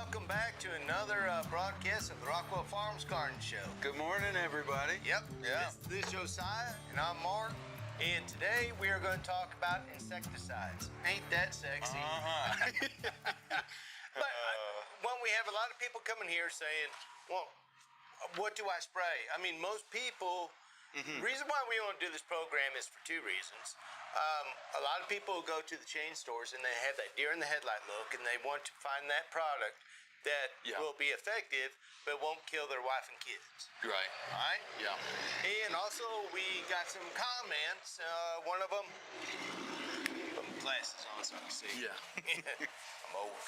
welcome back to another broadcast of the Rockwell Farms Garden Show. Good morning, everybody. Yep. Yeah. This is Josiah, and I'm Mark. And today we are going to talk about insecticides. Ain't that sexy? But when we have a lot of people coming here saying, well, what do I spray? I mean, most people, the reason why we want to do this program is for two reasons. A lot of people go to the chain stores and they have that deer in the headlight look, and they want to find that product that will be effective but won't kill their wife and kids. Right. All right? Yeah. And also, we got some comments. One of them, put my glasses on so I can see. Yeah. I'm old.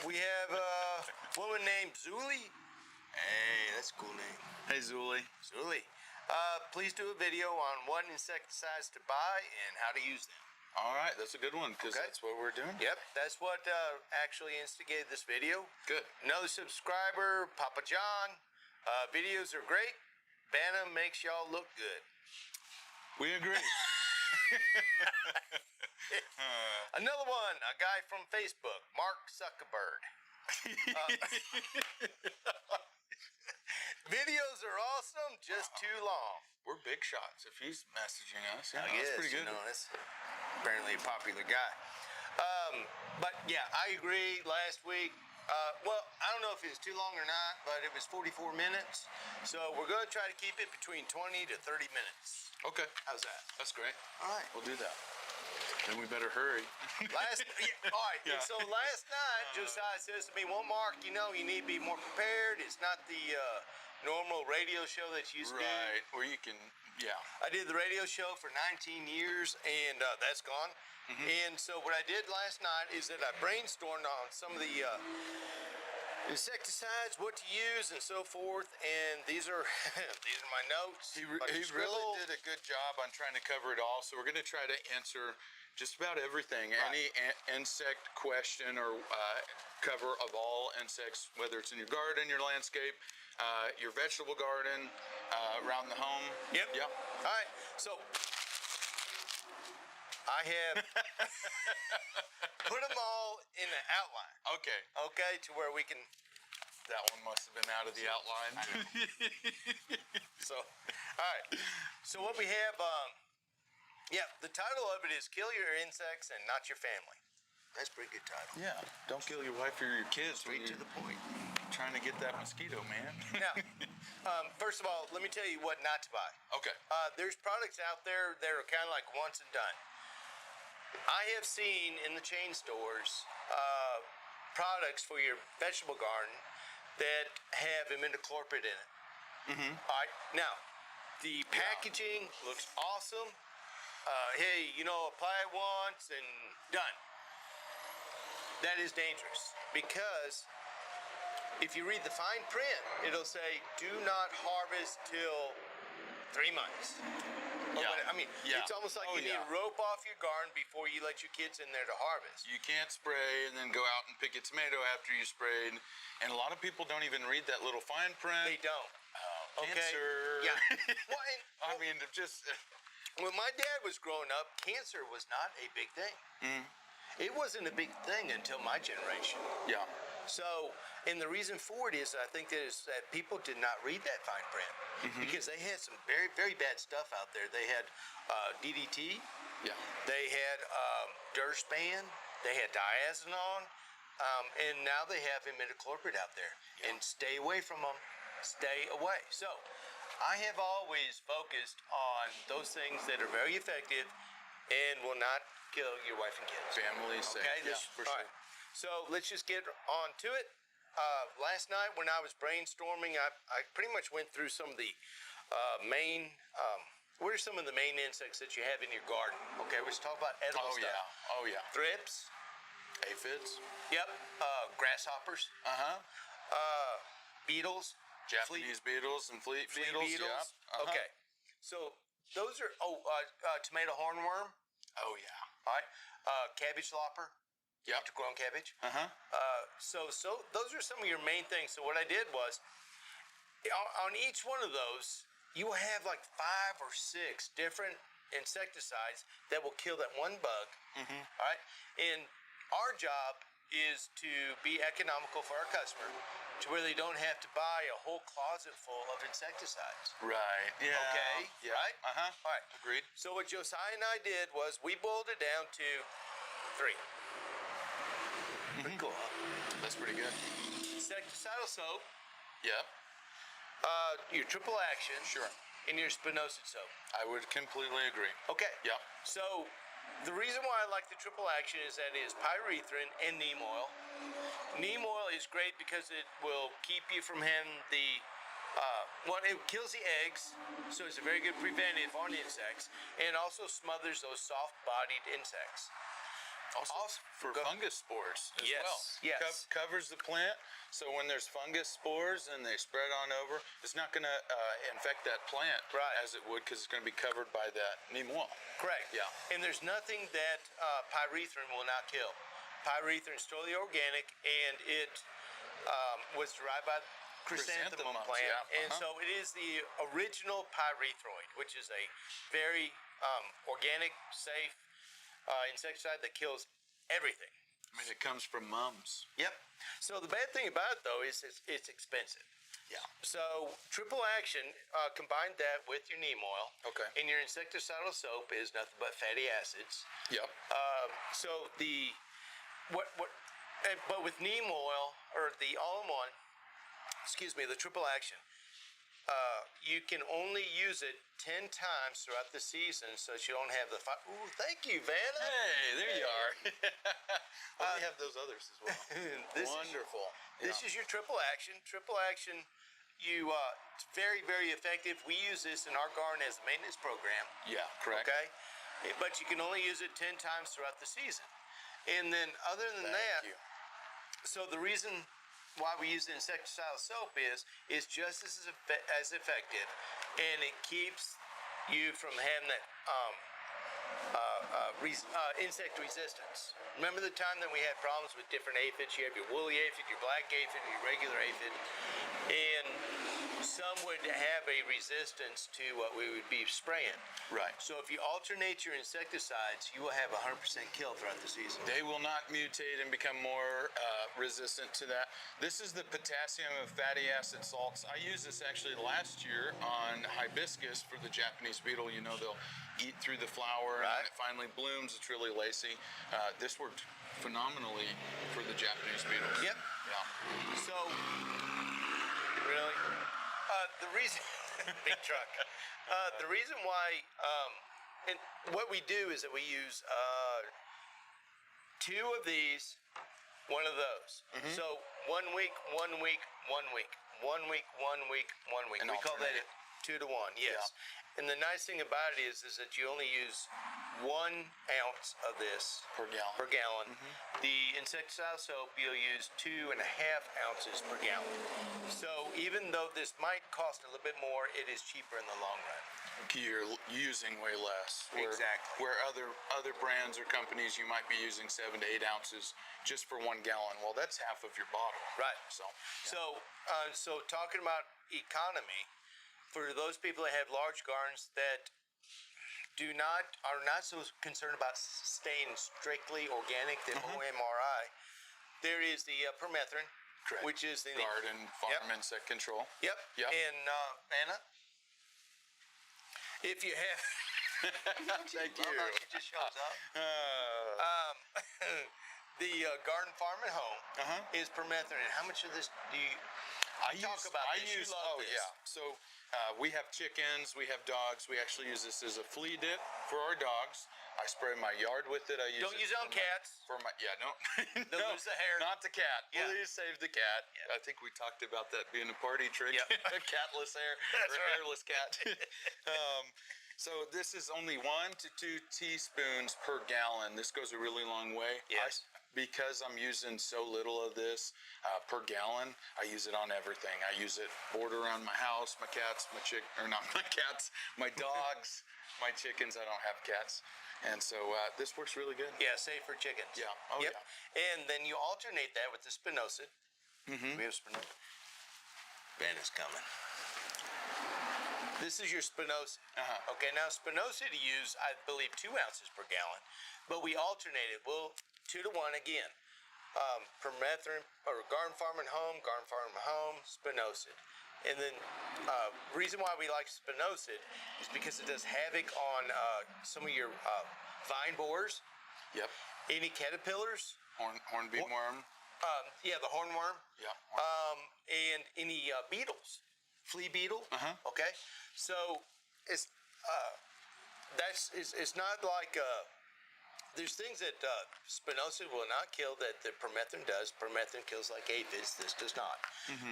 We have a woman named Zuli. Hey, that's a cool name. Hey, Zuli. Zuli. Please do a video on what insecticides to buy and how to use them. All right, that's a good one because that's what we're doing. Yep, that's what actually instigated this video. Good. Another subscriber, Papa John. Videos are great. Bantam makes y'all look good. We agree. Another one, a guy from Facebook, Mark Zuckerberg. Videos are awesome, just too long. We're big shots if he's messaging us. Yeah, I guess, that's pretty good. You know, that's apparently a popular guy. But yeah, I agree. Last week, well, I don't know if it was too long or not, but it was 44 minutes. So we're going to try to keep it between 20 to 30 minutes. Okay. How's that? That's great. All right. We'll do that. Then we better hurry. All right. Yeah. So last night, Josiah says to me, well, Mark, you know, you need to be more prepared. It's not the normal radio show that you used to do. Right. Where you can, I did the radio show for 19 years, and that's gone. And so what I did last night is that I brainstormed on some of the insecticides, what to use, and so forth. And these are these are my notes. He really did a good job on trying to cover it all. So we're going to try to answer just about everything. Right. Any insect question or cover of all insects, whether it's in your garden, your landscape, your vegetable garden, around the home. Yep. Yep. All right. So I have put them all in the outline. Okay. Okay, to where we can. That one must have been out of the outline. So, all right. So what we have, the title of it is "Kill Your Insects and Not Your Family." That's a pretty good title. Yeah. Don't kill your wife or your kids. Straight to the point. Trying to get that mosquito, man. Now, first of all, let me tell you what not to buy. Okay. There's products out there that are kind of like once and done. I have seen in the chain stores products for your vegetable garden that have imidacloprid in it. All right. Now, the packaging looks awesome. Hey, you know, apply it once and done. That is dangerous because if you read the fine print, it'll say do not harvest till 3 months. I mean, it's almost like you need to rope off your garden before you let your kids in there to harvest. You can't spray and then go out and pick a tomato after you sprayed. And a lot of people don't even read that little fine print. They don't. Cancer. Yeah. I mean, just. When my dad was growing up, cancer was not a big thing. It wasn't a big thing until my generation. Yeah. So, and the reason for it is I think that people did not read that fine print because they had some very, very bad stuff out there. They had DDT. Yeah. They had Durspan. They had diazinon. And now they have imidacloprid out there. Yeah. And stay away from them. Stay away. So, I have always focused on those things that are very effective and will not kill your wife and kids. Family safe. Okay, for sure. Right. So let's just get on to it. Last night when I was brainstorming, I pretty much went through some of the main, what are some of the main insects that you have in your garden? Okay, let's talk about edible stuff. Oh yeah. Thrips. Aphids. Yep. Grasshoppers. Beetles. Japanese beetles and flea beetles. Yeah. Okay. So those are, tomato hornworm. Oh yeah. All right. Cabbage lopper. Yep. Grown cabbage. So those are some of your main things. So what I did was, on each one of those, you will have like 5 or 6 different insecticides that will kill that one bug. All right. And our job is to be economical for our customer, to where they don't have to buy a whole closet full of insecticides. Right. Yeah. Okay. Yeah. Right. Uh-huh. All right. Agreed. So what Josiah and I did was we boiled it down to 3. Pretty cool, huh? That's pretty good. Insecticidal soap, Yep. your triple action, Sure. and your spinosad soap. I would completely agree. Okay. Yep. So the reason why I like the triple action is that it is pyrethrin and neem oil. Neem oil is great because it will keep you from having the it kills the eggs, so it's a very good preventive on insects, and also smothers those soft-bodied insects. Also, for fungus spores as Yes, well. yes. Covers the plant, so when there's fungus spores and they spread on over, it's not going to infect that plant Right. as it would, because it's going to be covered by that neem oil. Correct. Yeah. And there's nothing that pyrethrin will not kill. Pyrethrin is totally organic, and it was derived by chrysanthemum Chrysanthemums, plant, yeah. and so it is the original pyrethroid, which is a very organic, safe insecticide that kills everything. I mean, it comes from mums. Yep. So the bad thing about it, though, is it's expensive. Yeah. So triple action, combine that with your neem oil. Okay. And your insecticidal soap is nothing but fatty acids. Yep. So but with neem oil or the all-in-one, the triple action, you can only use it 10 times throughout the season, so that you don't have the Ooh, thank you, Vanna. Hey, there you are. Well, we have those others as well. Wonderful. This is your triple action. Triple action, it's very, very effective. We use this in our garden as a maintenance program. Yeah, correct. Okay? But you can only use it 10 times throughout the season. And then other than that, Thank you. so the reason why we use the insecticidal soap is just as effective, and it keeps you from having that insect resistance. Remember the time that we had problems with different aphids? You have your woolly aphid, your black aphid, your regular aphid, and some would have a resistance to what we would be spraying. Right. So if you alternate your insecticides, you will have 100% kill throughout the season. They will not mutate and become more resistant to that. This is the potassium of fatty acid salts. I used this actually last year on hibiscus for the Japanese beetle. You know, they'll eat through the flower and Right. it finally blooms. It's really lacy. This worked phenomenally for the Japanese beetles. Yep. Yeah. So, really, the reason, big truck. The reason why, and what we do is that we use 2 of these, 1 of those. So 1 week, 1 week, 1 week, 1 week, 1 week, 1 week. And We call that alternate. 2 to 1. Yes. And the nice thing about it is that you only use 1 ounce of this Per gallon. Per gallon. The insecticidal soap, you'll use 2.5 ounces per gallon. So even though this might cost a little bit more, it is cheaper in the long run. You're using way less. Exactly. Where other brands or companies, you might be using 7 to 8 ounces just for 1 gallon. Well, that's half of your bottle. Right. So, So talking about economy, for those people that have large gardens that are not so concerned about staying strictly organic, the OMRI, there is the permethrin, correct. which is the Garden, farm, insect control. Yep. Yep. And Anna, if you have, Thank you. She just shows up. The garden farm at home is permethrin. And how much of this do you? You love this. Yeah. So we have chickens, we have dogs. We actually use this as a flea dip for our dogs. I spray my yard with it. Don't use it on cats. No, lose the hair. not the cat. Yeah. Please save the cat. Yeah. I think we talked about that being a party trick. Yep. Catless hair That's or right. hairless cat. So this is only 1 to 2 teaspoons per gallon. This goes a really long way. Yes. Because I'm using so little of this per gallon, I use it on everything. I use it border around my house, my cats, my dogs, my chickens. I don't have cats. And so this works really good. Yeah, safe for chickens. Yeah. Oh, Yep. yeah. And then you alternate that with the spinosad. We have spinosad. Ben is coming. This is your spinosad. Okay, now spinosad you use, I believe, 2 ounces per gallon, but we alternate it. We'll 2 to 1 again. permethrin or Garden Farm and Home, spinosad. And then reason why we like spinosad is because it does havoc on some of your vine borers, Yep. any caterpillars, Hornbeam worm. the hornworm, Yeah. and any beetles, flea beetle. Okay, so it's it's not like there's things that spinosad will not kill that the permethrin does. Permethrin kills like aphids. This does not.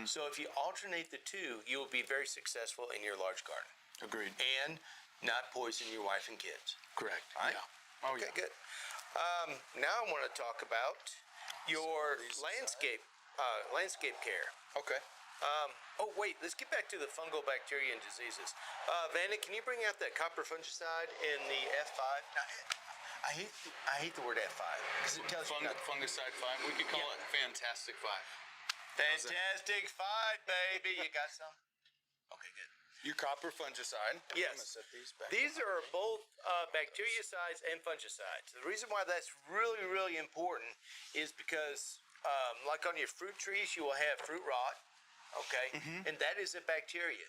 So if you alternate the two, you will be very successful in your large garden Agreed. and not poison your wife and kids. Correct. Right? Yeah. Oh, Okay, yeah. good. Now I want to talk about your landscape care. Okay. Oh wait, let's get back to the fungal, bacteria, and diseases. Vanna, can you bring out that copper fungicide in the F5? Now, I hate the word F5 because it tells you nothing. Fungicide 5. We could call it Fantastic 5. Fantastic 5, baby. You got some? Okay, good. Your copper fungicide. Yes. I'm gonna set these back. These are both bactericides and fungicides. The reason why that's really, really important is because, like on your fruit trees, you will have fruit rot, okay? And that is a bacteria.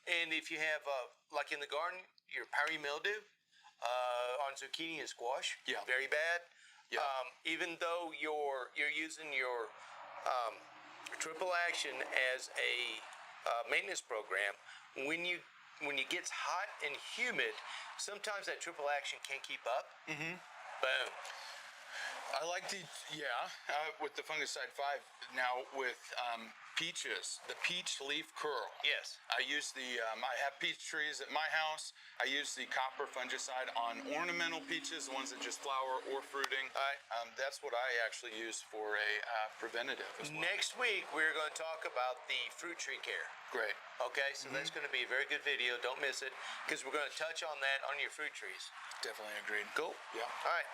And if you have, like in the garden, your powdery mildew on zucchini and squash, very bad. Yeah. Even though you're using your triple action as a maintenance program, when it gets hot and humid, sometimes that triple action can't keep up. Boom. I like with the fungicide 5 now with peaches, the peach leaf curl. Yes. I use I have peach trees at my house. I use the copper fungicide on ornamental peaches, the ones that just flower or fruiting. That's what I actually use for a preventative as well. Next week, we're going to talk about the fruit tree care. Great. Okay, so that's going to be a very good video. Don't miss it, because we're going to touch on that on your fruit trees. Definitely agreed. Cool. Yeah. All right.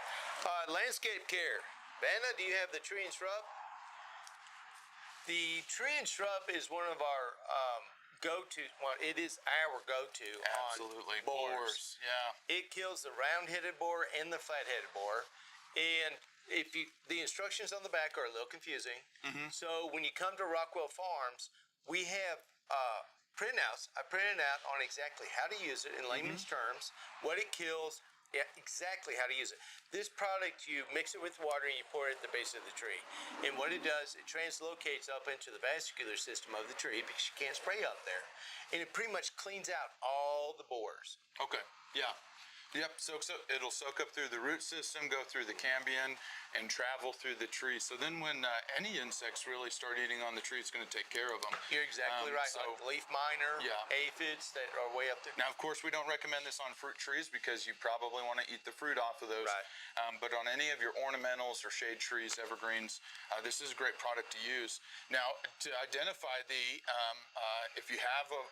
Landscape care. Vanna, do you have the tree and shrub? The tree and shrub is one of our go-to. Well, it is our go-to. Absolutely. On borers. Yeah. It kills the round-headed borer and the flat-headed borer. And the instructions on the back are a little confusing. So when you come to Rockwell Farms, we have printouts. I printed out on exactly how to use it in layman's terms, what it kills, exactly how to use it. This product, you mix it with water and you pour it at the base of the tree. And what it does, it translocates up into the vascular system of the tree because you can't spray up there. And it pretty much cleans out all the borers. Okay. Yeah. Yep. It'll soak up through the root system, go through the cambium, and travel through the tree. So then when any insects really start eating on the tree, it's going to take care of them. You're exactly right. So, like leaf miner, aphids that are way up there. Now, of course, we don't recommend this on fruit trees because you probably want to eat the fruit off of those. Right. But on any of your ornamentals or shade trees, evergreens, this is a great product to use. Now, to identify if you have a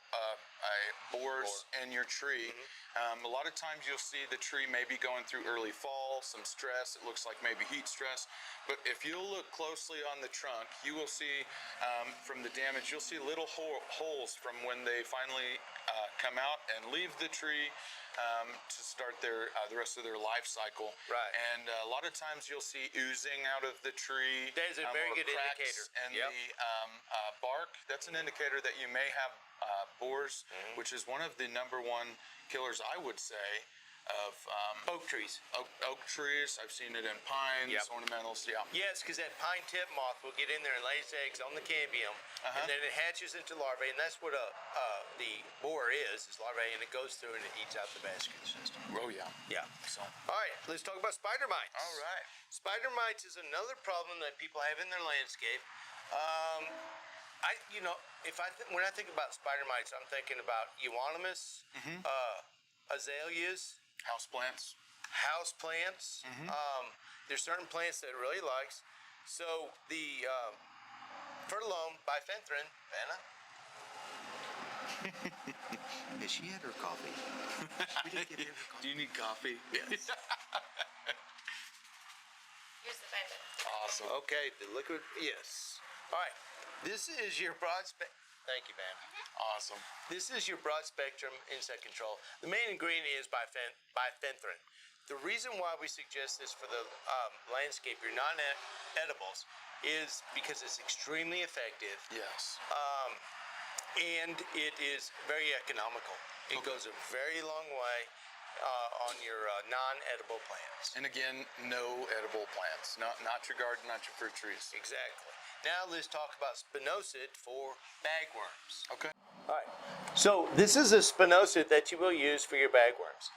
borers in your tree, a lot of times you'll see the tree maybe going through early fall, some stress. It looks like maybe heat stress. But if you look closely on the trunk, you will see from the damage, you'll see little holes from when they finally come out and leave the tree to start the rest of their life cycle. Right. And a lot of times you'll see oozing out of the tree. There's a very good cracks indicator. in the bark. That's an indicator that you may have borers, which is one of the number one killers, I would say, of oak trees. Oak trees. I've seen it in pines, ornamentals. Yeah. Yes, because that pine tip moth will get in there and lay its eggs on the cambium, and then it hatches into larvae, and that's what the borer is larvae, and it goes through and it eats out the vascular system. Oh yeah. Yeah. So. All right, let's talk about spider mites. All right. Spider mites is another problem that people have in their landscape. When I think about spider mites, I'm thinking about euonymus, azaleas, Houseplants. There's certain plants that it really likes. So the fertilome bifenthrin, Vanna. Has she had her coffee? We didn't give her coffee. Do you need coffee? Yes. Here's the bifenthrin. Awesome. Okay, the liquid. Yes. All right. This is your broad spectrum. Thank you, Vanna. Awesome. This is your broad spectrum insect control. The main ingredient is bifenthrin. The reason why we suggest this for the landscape, your non-edibles, is because it's extremely effective. Yes. And it is very economical. It goes a very long way on your non-edible plants. And again, no edible plants. Not your garden, not your fruit trees. Exactly. Now let's talk about spinosad for bagworms. Okay. All right. So this is a spinosad that you will use for your bagworms.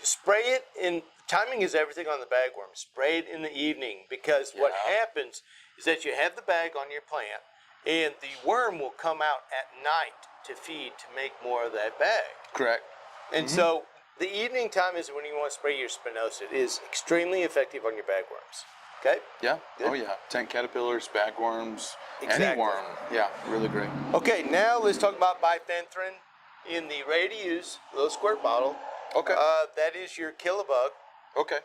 Spray it in, timing is everything on the bagworm. Spray it in the evening, because what happens is that you have the bag on your plant and the worm will come out at night to feed to make more of that bag. Correct. And so the evening time is when you want to spray your spinosad. It is extremely effective on your bagworms. Okay? Yeah. Good. Oh yeah. Tent caterpillars, bagworms, Exactly. any worm. Yeah, really great. Okay, now let's talk about bifenthrin in the ready-to-use little squirt bottle. Okay. That is your kill-a-bug. Okay.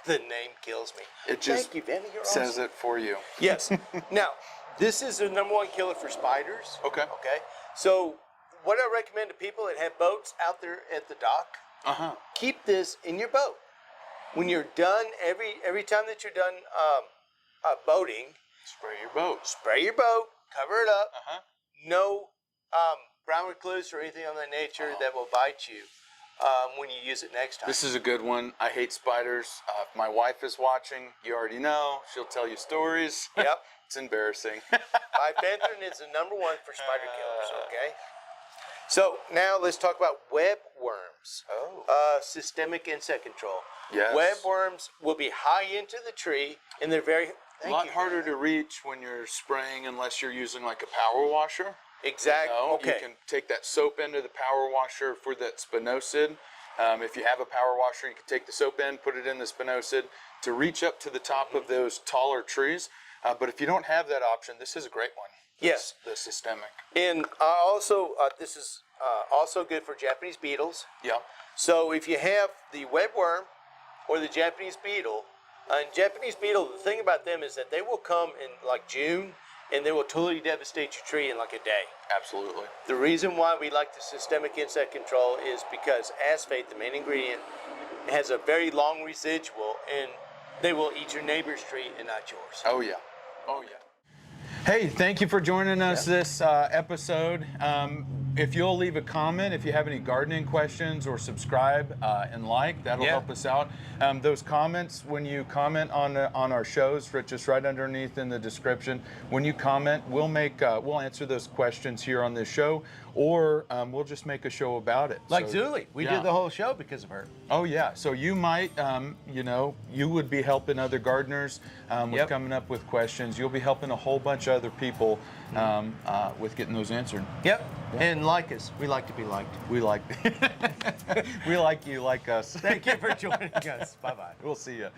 The name kills me. It just Thank you, Vanny. You're says awesome. it for you. Yes. Now, this is the #1 killer for spiders. Okay. Okay. So, what I recommend to people that have boats out there at the dock, keep this in your boat. When you're done, every time that you're done boating, Spray your boat. spray your boat, cover it up. No brown recluse or anything of that nature that will bite you when you use it next time. This is a good one. I hate spiders. If my wife is watching, you already know. She'll tell you stories. Yep. It's embarrassing. Bifenthrin is the #1 for spider killers, okay? So now let's talk about web worms. Systemic insect control. Yes. Web worms will be high into the tree, and they're very... A lot harder to reach when you're spraying unless you're using like a power washer. Exactly. You know, Okay. you can take that soap end of the power washer for that spinosad. If you have a power washer, you can take the soap end, put it in the spinosad to reach up to the top of those taller trees. But if you don't have that option, this is a great one. Yes. The systemic. And also, this is also good for Japanese beetles. Yeah. So if you have the webworm or the Japanese beetle, and Japanese beetle, the thing about them is that they will come in like June and they will totally devastate your tree in like a day. Absolutely. The reason why we like the systemic insect control is because asphate, the main ingredient, has a very long residual, and they will eat your neighbor's tree and not yours. Oh yeah. Oh yeah. Hey, thank you for joining us this episode. If you'll leave a comment, if you have any gardening questions, or subscribe and like, that'll help us out. Those comments, when you comment on our shows, just right underneath in the description, when you comment, we'll answer those questions here on this show, or we'll just make a show about it. Like So, Julie, we did the whole show because of her. Oh yeah, so you might, you would be helping other gardeners with coming up with questions. You'll be helping a whole bunch of other people with getting those answered. Yep. And like us. We like to be liked. We like, we like you, like us. Thank you for joining us. Bye-bye. We'll see you.